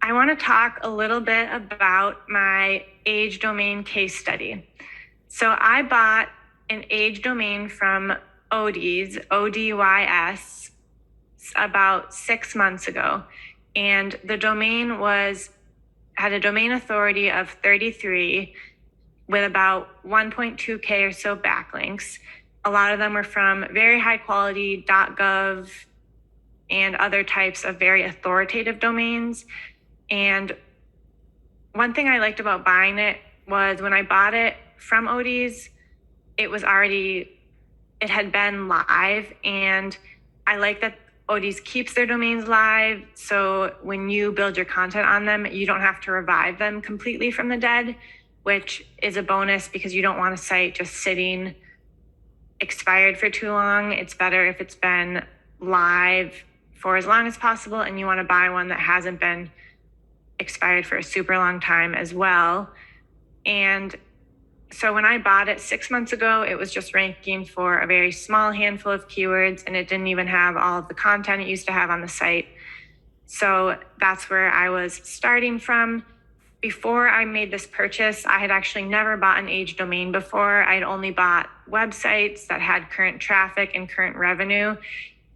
I want to talk a little bit about my age domain case study. So I bought an age domain from Odys, ODYS, about 6 months ago. And the domain had a domain authority of 33 with about 1.2K or so backlinks. A lot of them were from very high quality .gov and other types of very authoritative domains. And one thing I liked about buying it was when I bought it from Odys, it had been live, and I like that Odys keeps their domains live. So when you build your content on them, you don't have to revive them completely from the dead, which is a bonus because you don't want a site just sitting expired for too long. It's better if it's been live for as long as possible, and you want to buy one that hasn't been expired for a super long time as well. And so when I bought it 6 months ago, it was just ranking for a very small handful of keywords, and it didn't even have all of the content it used to have on the site. So that's where I was starting from. Before I made this purchase, I had actually never bought an age domain before. I'd only bought websites that had current traffic and current revenue.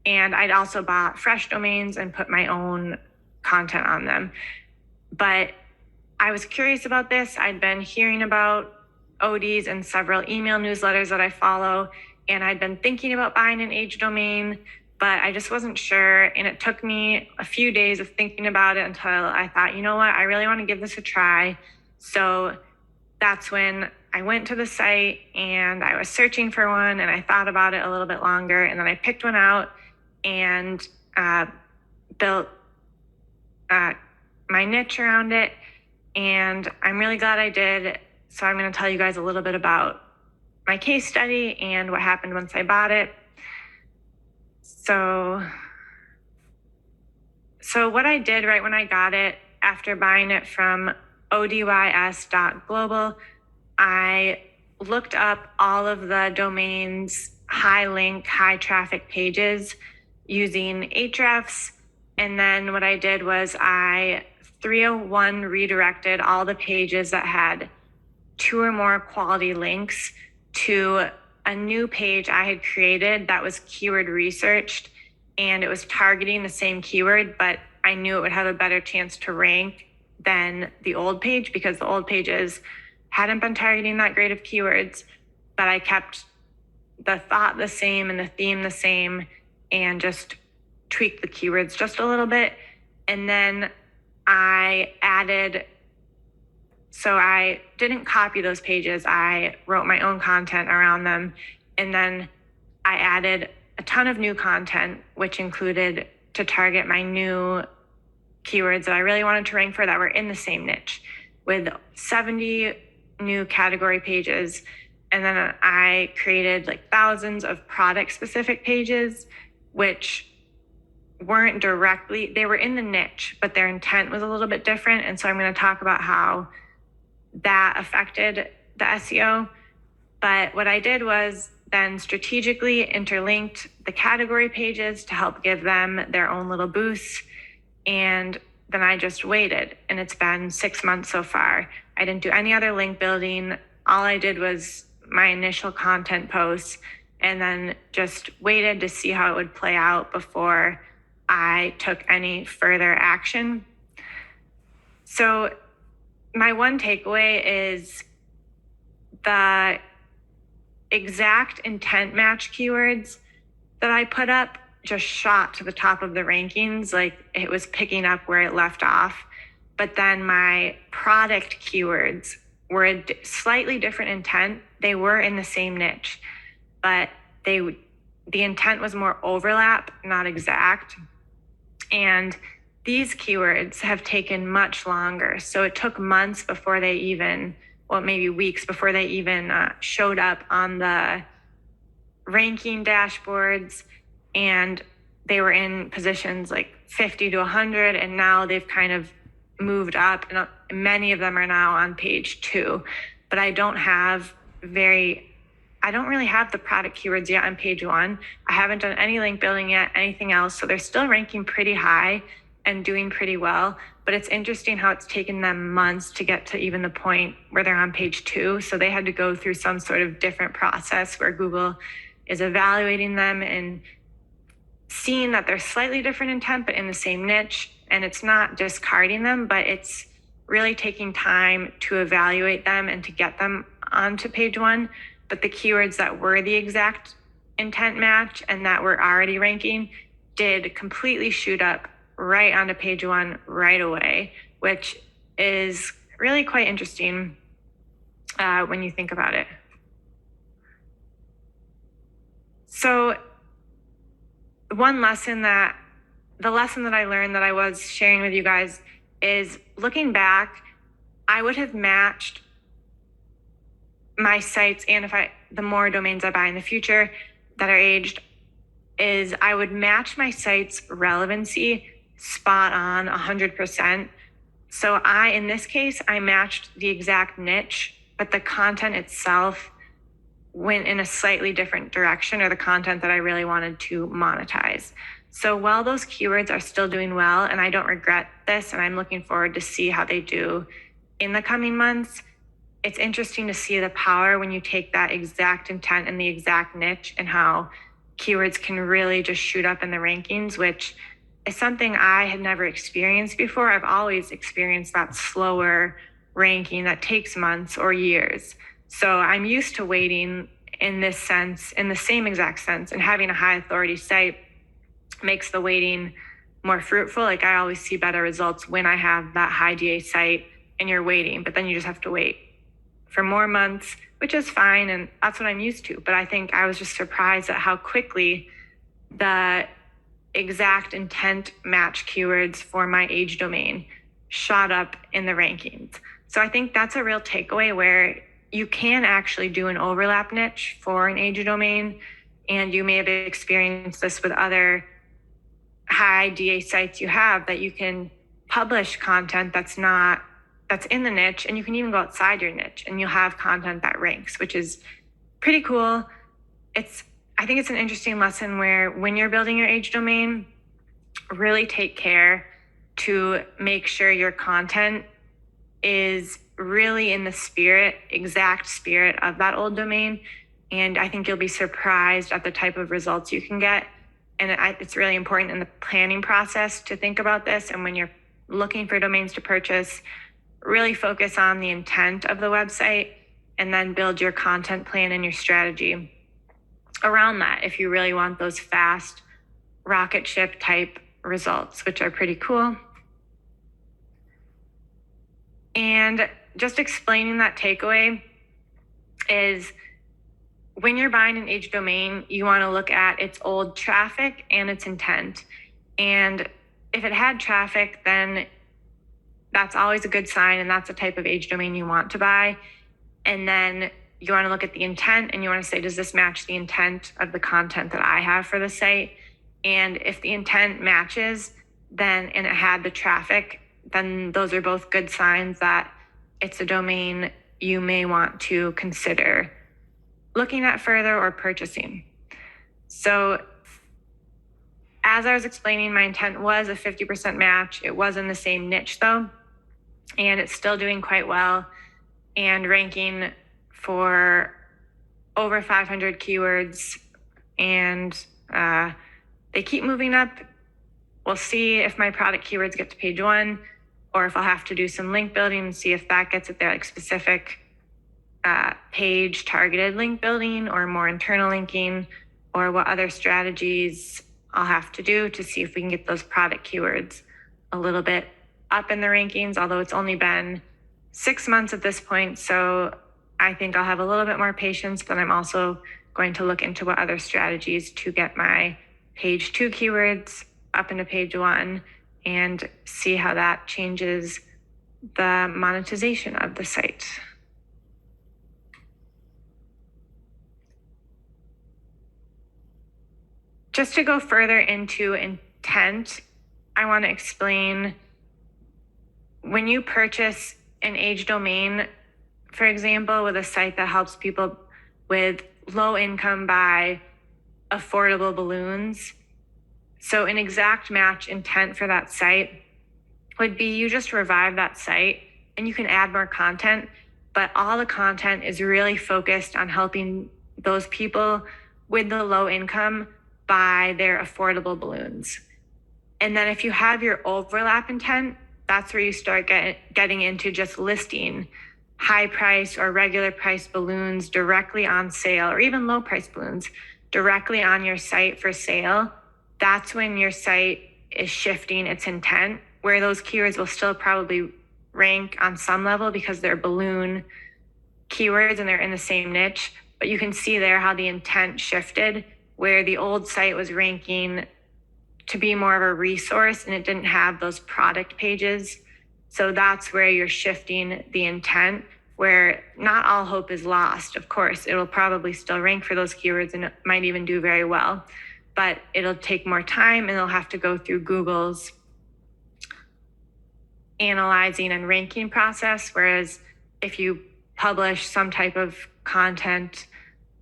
And I'd also bought fresh domains and put my own content on them. But I was curious about this. I'd been hearing about Odys and several email newsletters that I follow, and I'd been thinking about buying an age domain, but I just wasn't sure. And it took me a few days of thinking about it until I thought, you know what, I really want to give this a try. So that's when I went to the site and I was searching for one, and I thought about it a little bit longer, and then I picked one out and built my niche around it. And I'm really glad I did. So I'm going to tell you guys a little bit about my case study and what happened once I bought it. So what I did right when I got it, after buying it from odys.global, I looked up all of the domain's high link, high traffic pages using Ahrefs. And then what I did was I 301 redirected all the pages that had 2 or more quality links to a new page I had created that was keyword researched, and it was targeting the same keyword, but I knew it would have a better chance to rank than the old page because the old pages hadn't been targeting that great of keywords, but I kept the thought the same and the theme the same and just tweaked the keywords just a little bit. And then I didn't copy those pages. I wrote my own content around them. And then I added a ton of new content, which included to target my new keywords that I really wanted to rank for that were in the same niche, with 70 new category pages. And then I created like thousands of product specific pages, which weren't directly, they were in the niche, but their intent was a little bit different. And so I'm going to talk about how that affected the SEO. But what I did was then strategically interlinked the category pages to help give them their own little boosts. And then I just waited, and it's been 6 months so far. I didn't do any other link building. All I did was my initial content posts, and then just waited to see how it would play out before I took any further action. So my one takeaway is the exact intent match keywords that I put up just shot to the top of the rankings, like it was picking up where it left off. But then my product keywords were a slightly different intent. They were in the same niche, but the intent was more overlap, not exact. And these keywords have taken much longer. So it took months before they even, well, maybe weeks before they even showed up on the ranking dashboards. And they were in positions like 50 to 100, and now they've kind of moved up, and many of them are now on page 2. But I don't really have the product keywords yet on page 1. I haven't done any link building yet, anything else. So they're still ranking pretty high. and doing pretty well. But it's interesting how it's taken them months to get to even the point where they're on page 2. So they had to go through some sort of different process where Google is evaluating them and seeing that they're slightly different intent, but in the same niche. And it's not discarding them, but it's really taking time to evaluate them and to get them onto page 1. But the keywords that were the exact intent match and that were already ranking did completely shoot up right onto page 1 right away, which is really quite interesting when you think about it. So the lesson that I learned that I was sharing with you guys is, looking back, I would have matched my sites, and the more domains I buy in the future that are aged, is I would match my site's relevancy spot on 100%. So in this case, I matched the exact niche, but the content itself went in a slightly different direction, or the content that I really wanted to monetize. So while those keywords are still doing well, and I don't regret this, and I'm looking forward to see how they do in the coming months, it's interesting to see the power when you take that exact intent and the exact niche, and how keywords can really just shoot up in the rankings, which is something I had never experienced before. I've always experienced that slower ranking that takes months or years. So I'm used to waiting in this sense, in the same exact sense, and having a high authority site makes the waiting more fruitful. Like, I always see better results when I have that high DA site and you're waiting, but then you just have to wait for more months, which is fine. And that's what I'm used to. But I think I was just surprised at how quickly the exact intent match keywords for my age domain shot up in the rankings. So I think that's a real takeaway, where you can actually do an overlap niche for an age domain. And you may have experienced this with other high DA sites you have, that you can publish content that's in the niche, and you can even go outside your niche and you'll have content that ranks, which is pretty cool. I think it's an interesting lesson where, when you're building your age domain, really take care to make sure your content is really in the exact spirit of that old domain. And I think you'll be surprised at the type of results you can get. And it's really important in the planning process to think about this. And when you're looking for domains to purchase, really focus on the intent of the website, and then build your content plan and your strategy around that, if you really want those fast rocket ship type results, which are pretty cool. And just explaining that takeaway is, when you're buying an age domain, you want to look at its old traffic and its intent. And if it had traffic, then that's always a good sign, and that's the type of age domain you want to buy. And then you want to look at the intent, and you want to say, does this match the intent of the content that I have for the site? And if the intent matches, and it had the traffic, then those are both good signs that it's a domain you may want to consider looking at further or purchasing. So as I was explaining, my intent was a 50% match. It was in the same niche though, and it's still doing quite well and ranking for over 500 keywords, and they keep moving up. We'll see if my product keywords get to page 1, or if I'll have to do some link building and see if that gets it there, like specific page targeted link building, or more internal linking, or what other strategies I'll have to do to see if we can get those product keywords a little bit up in the rankings, although it's only been 6 months at this point. So I think I'll have a little bit more patience, but I'm also going to look into what other strategies to get my page 2 keywords up into page 1, and see how that changes the monetization of the site. Just to go further into intent, I want to explain, when you purchase an age domain, for example, with a site that helps people with low income buy affordable balloons, So an exact match intent for that site would be you just revive that site and you can add more content, but all the content is really focused on helping those people with the low income buy their affordable balloons. And then if you have your overlap intent, that's where you start getting into just listing high price or regular price balloons directly on sale, or even low price balloons directly on your site for sale. That's when your site is shifting its intent, where those keywords will still probably rank on some level because they're balloon keywords and they're in the same niche. But you can see there how the intent shifted, where the old site was ranking to be more of a resource and it didn't have those product pages. So that's where you're shifting the intent, where not all hope is lost. Of course, it'll probably still rank for those keywords and it might even do very well, but it'll take more time and they'll have to go through Google's analyzing and ranking process. Whereas if you publish some type of content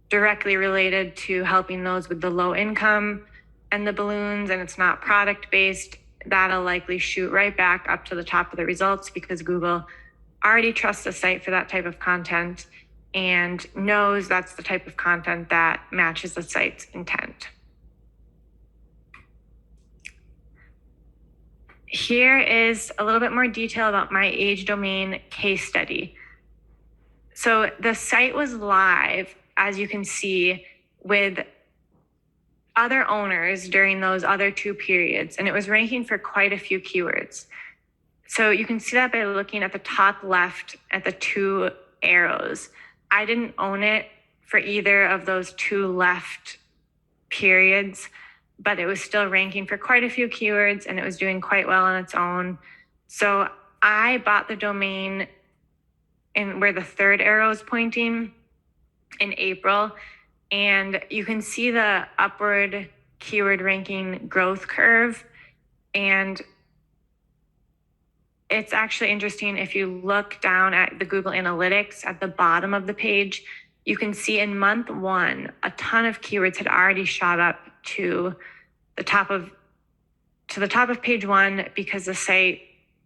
directly related to helping those with the low income and the balloons, and it's not product based, that'll likely shoot right back up to the top of the results because Google already trusts the site for that type of content and knows that's the type of content that matches the site's intent. Here is a little bit more detail about my age domain case study. So the site was live, as you can see, with other owners during those other two periods, and it was ranking for quite a few keywords. So you can see that by looking at the top left at the two arrows. I didn't own it for either of those two left periods, but it was still ranking for quite a few keywords and it was doing quite well on its own. So I bought the domain in where the third arrow is pointing in April. And you can see the upward keyword ranking growth curve. And it's actually interesting. If you look down at the Google Analytics at the bottom of the page, you can see in month one, a ton of keywords had already shot up to the top of page one because the site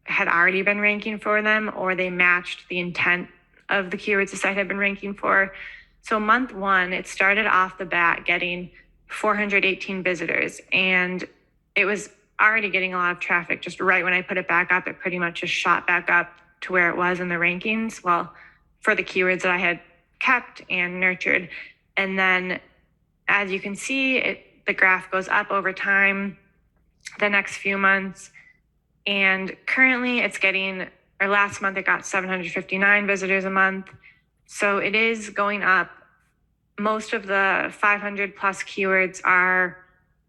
had already been ranking for them, or they matched the intent of the keywords the site had been ranking for. So month one, it started off the bat getting 418 visitors, and it was already getting a lot of traffic. Just right when I put it back up, it pretty much just shot back up to where it was in the rankings, well, for the keywords that I had kept and nurtured. And then as you can see, the graph goes up over time, the next few months. And currently it's getting, or last month it got 759 visitors a month. So it is going up. Most of the 500 plus keywords are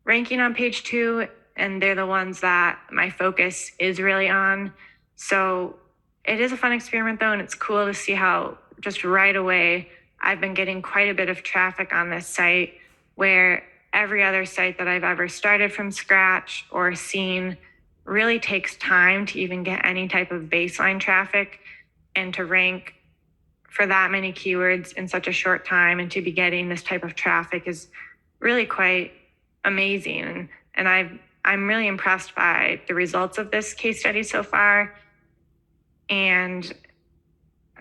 ranking on page two, and they're the ones that my focus is really on. So it is a fun experiment though, and it's cool to see how just right away I've been getting quite a bit of traffic on this site, where every other site that I've ever started from scratch or seen really takes time to even get any type of baseline traffic, and to rank for that many keywords in such a short time and to be getting this type of traffic is really quite amazing. And I'm really impressed by the results of this case study so far. And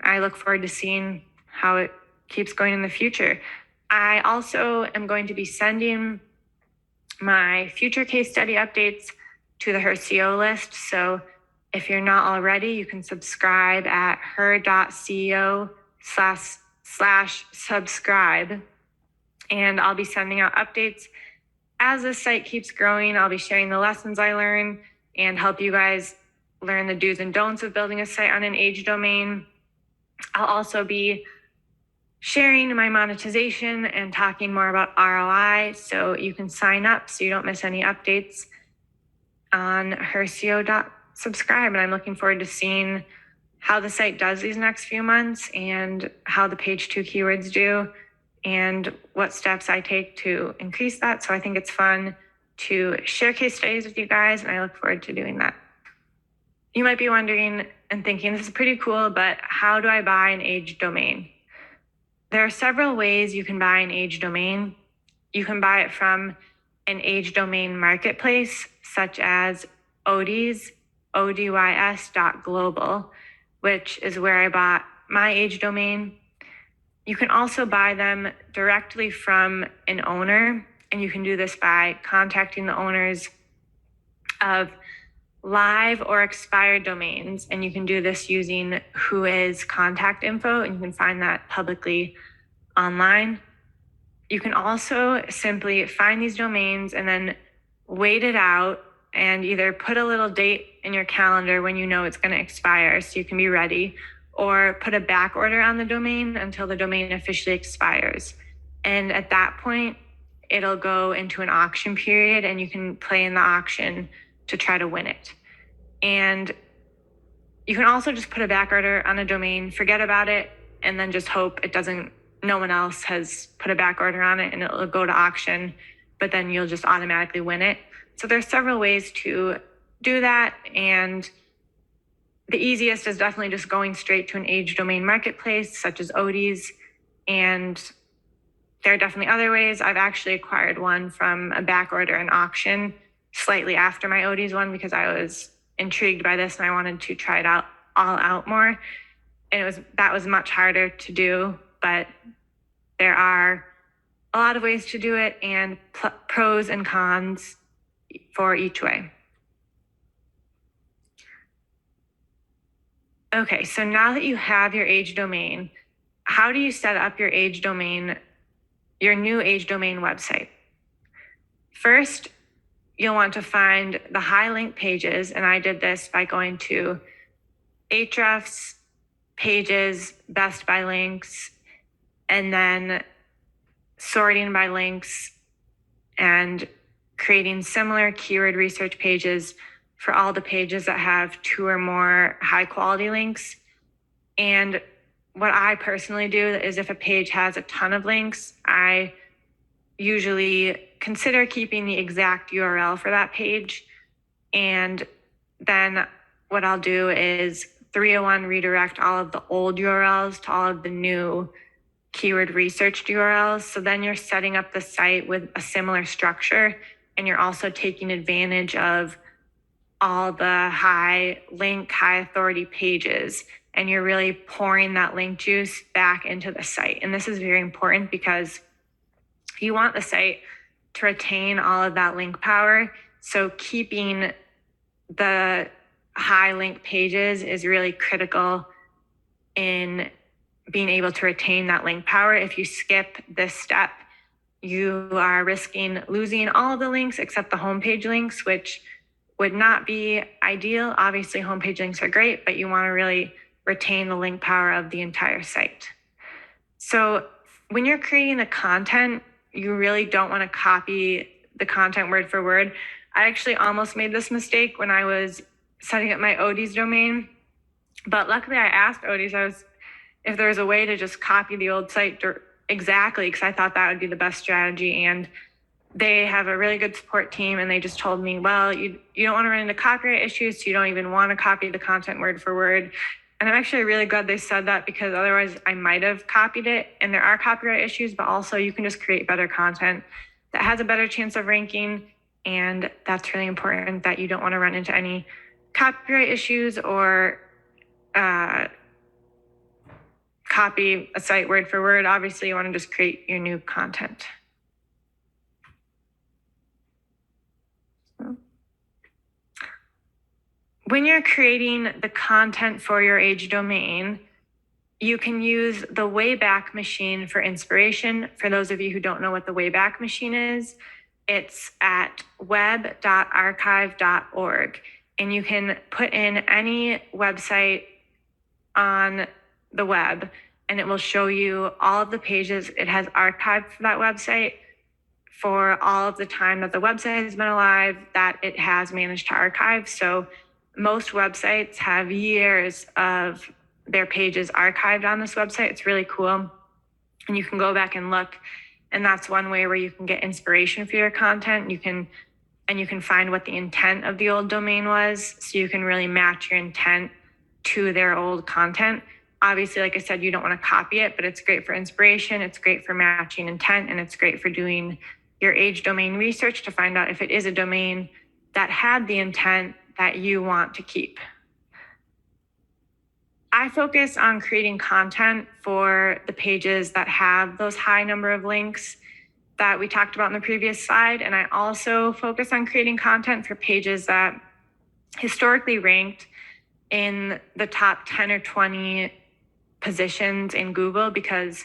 I look forward to seeing how it keeps going in the future. I also am going to be sending my future case study updates to the Her.co list. So if you're not already, you can subscribe at her.co/subscribe. And I'll be sending out updates as this site keeps growing. I'll be sharing the lessons I learn and help you guys learn the do's and don'ts of building a site on an age domain. I'll also be sharing my monetization and talking more about ROI, so you can sign up so you don't miss any updates on Her.co.subscribe. And I'm looking forward to seeing how the site does these next few months and how the page two keywords do and what steps I take to increase that. So I think it's fun to share case studies with you guys, and I look forward to doing that. You might be wondering and thinking, this is pretty cool, but how do I buy an age domain? There are several ways you can buy an age domain. You can buy it from an age domain marketplace such as Odys, odys.global, which is where I bought my age domain. You can also buy them directly from an owner, and you can do this by contacting the owners of live or expired domains, and you can do this using Whois contact info, and you can find that publicly online. You can also simply find these domains and then wait it out and either put a little date in your calendar when you know it's going to expire so you can be ready, or put a back order on the domain until the domain officially expires. And at that point, it'll go into an auction period and you can play in the auction to try to win it. And you can also just put a back order on a domain, forget about it, and then just hope no one else has put a back order on it and it'll go to auction, but then you'll just automatically win it. So there's several ways to do that. And the easiest is definitely just going straight to an age domain marketplace such as Odys. And there are definitely other ways. I've actually acquired one from a back order and auction slightly after my Odys one because I was intrigued by this and I wanted to try it all out more. And that was much harder to do, but there are a lot of ways to do it and pros and cons for each way. Okay, so now that you have your age domain, how do you set up your age domain, your new age domain website? First, you'll want to find the high link pages, and I did this by going to Ahrefs, Pages, Best by Links, and then sorting by links and creating similar keyword research pages for all the pages that have 2 or more high quality links. And what I personally do is if a page has a ton of links, I usually consider keeping the exact URL for that page. And then what I'll do is 301 redirect all of the old URLs to all of the new keyword researched URLs. So then you're setting up the site with a similar structure, and you're also taking advantage of all the high link, high authority pages, and you're really pouring that link juice back into the site. And this is very important because you want the site to retain all of that link power. So keeping the high link pages is really critical in being able to retain that link power. If you skip this step, you are risking losing all of the links except the homepage links, which would not be ideal. Obviously, homepage links are great, but you want to really retain the link power of the entire site. So when you're creating the content, you really don't want to copy the content word for word. I actually almost made this mistake when I was setting up my Odys domain, but luckily I asked Odys if there was a way to just copy the old site exactly, because I thought that would be the best strategy. And they have a really good support team, and they just told me, well, you don't want to run into copyright issues, so you don't even want to copy the content word for word. And I'm actually really glad they said that, because otherwise I might have copied it. And there are copyright issues, but also you can just create better content that has a better chance of ranking. And that's really important, that you don't want to run into any copyright issues or copy a site word for word. Obviously, you want to just create your new content. When you're creating the content for your age domain, you can use the Wayback Machine for inspiration. For those of you who don't know what the Wayback Machine is, it's at web.archive.org. And you can put in any website on the web, and it will show you all of the pages it has archived for that website for all of the time that the website has been alive, that it has managed to archive. So most websites have years of their pages archived on this website. It's really cool. And you can go back and look. And that's one way where you can get inspiration for your content. You can find what the intent of the old domain was. So you can really match your intent to their old content. Obviously, like I said, you don't want to copy it, but it's great for inspiration. It's great for matching intent, and it's great for doing your age domain research to find out if it is a domain that had the intent that you want to keep. I focus on creating content for the pages that have those high number of links that we talked about in the previous slide. And I also focus on creating content for pages that historically ranked in the top 10 or 20 positions in Google, because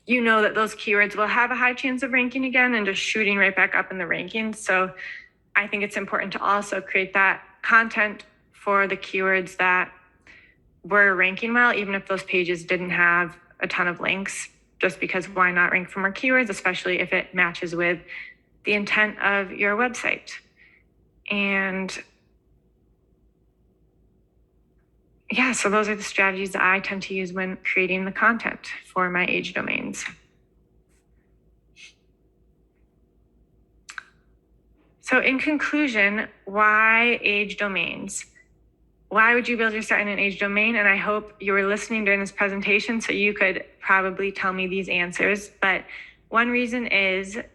you know that those keywords will have a high chance of ranking again and just shooting right back up in the rankings. So I think it's important to also create that content for the keywords that were ranking well, even if those pages didn't have a ton of links, just because why not rank for more keywords, especially if it matches with the intent of your website. And yeah, so those are the strategies that I tend to use when creating the content for my age domains. So in conclusion, why age domains? Why would you build your site in an age domain? And I hope you were listening during this presentation so you could probably tell me these answers. But one reason is good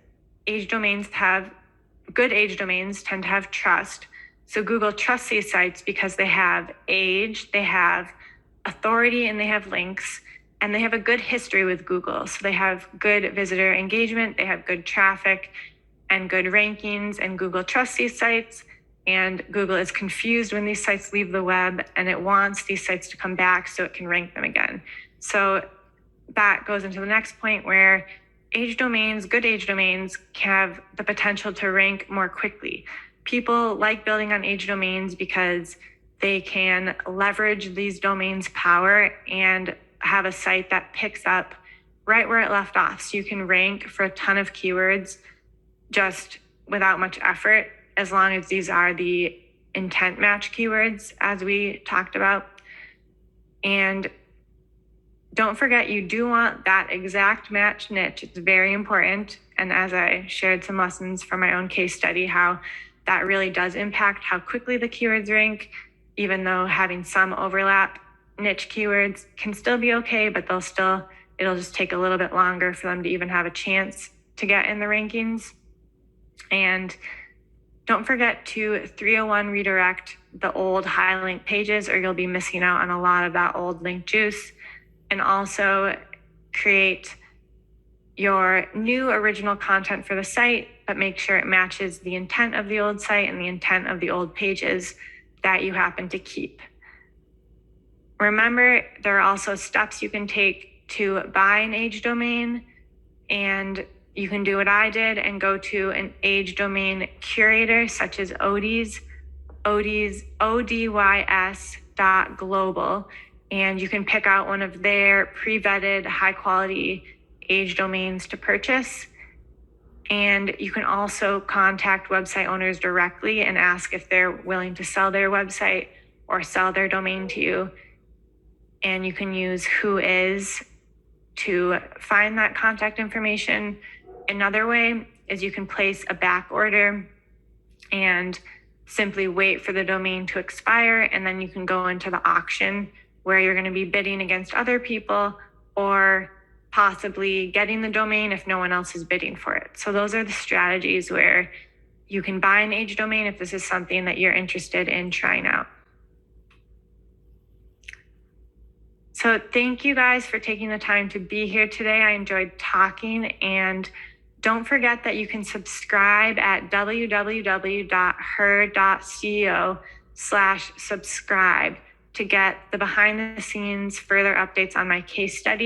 age domains tend to have trust. So Google trusts these sites because they have age, they have authority, and they have links, and they have a good history with Google. So they have good visitor engagement, they have good traffic and good rankings, and Google trusts these sites. And Google is confused when these sites leave the web, and it wants these sites to come back so it can rank them again. So that goes into the next point, where good age domains have the potential to rank more quickly. People like building on age domains because they can leverage these domains' power and have a site that picks up right where it left off. So you can rank for a ton of keywords just without much effort, as long as these are the intent match keywords, as we talked about. And don't forget, you do want that exact match niche. It's very important. And as I shared some lessons from my own case study, how that really does impact how quickly the keywords rank, even though having some overlap niche keywords can still be okay, but it'll just take a little bit longer for them to even have a chance to get in the rankings. And don't forget to 301 redirect the old high link pages, or you'll be missing out on a lot of that old link juice. And also create your new original content for the site, but make sure it matches the intent of the old site and the intent of the old pages that you happen to keep. Remember, there are also steps you can take to buy an age domain, and you can do what I did and go to an age domain curator such as Odys, ODYS.global, and you can pick out one of their pre-vetted high quality age domains to purchase. And you can also contact website owners directly and ask if they're willing to sell their website or sell their domain to you. And you can use Whois to find that contact information. Another way is you can place a back order and simply wait for the domain to expire, and then you can go into the auction where you're going to be bidding against other people or possibly getting the domain if no one else is bidding for it. So those are the strategies where you can buy an age domain if this is something that you're interested in trying out. So thank you guys for taking the time to be here today. I enjoyed talking, and don't forget that you can subscribe at www.her.co/subscribe to get the behind the scenes further updates on my case study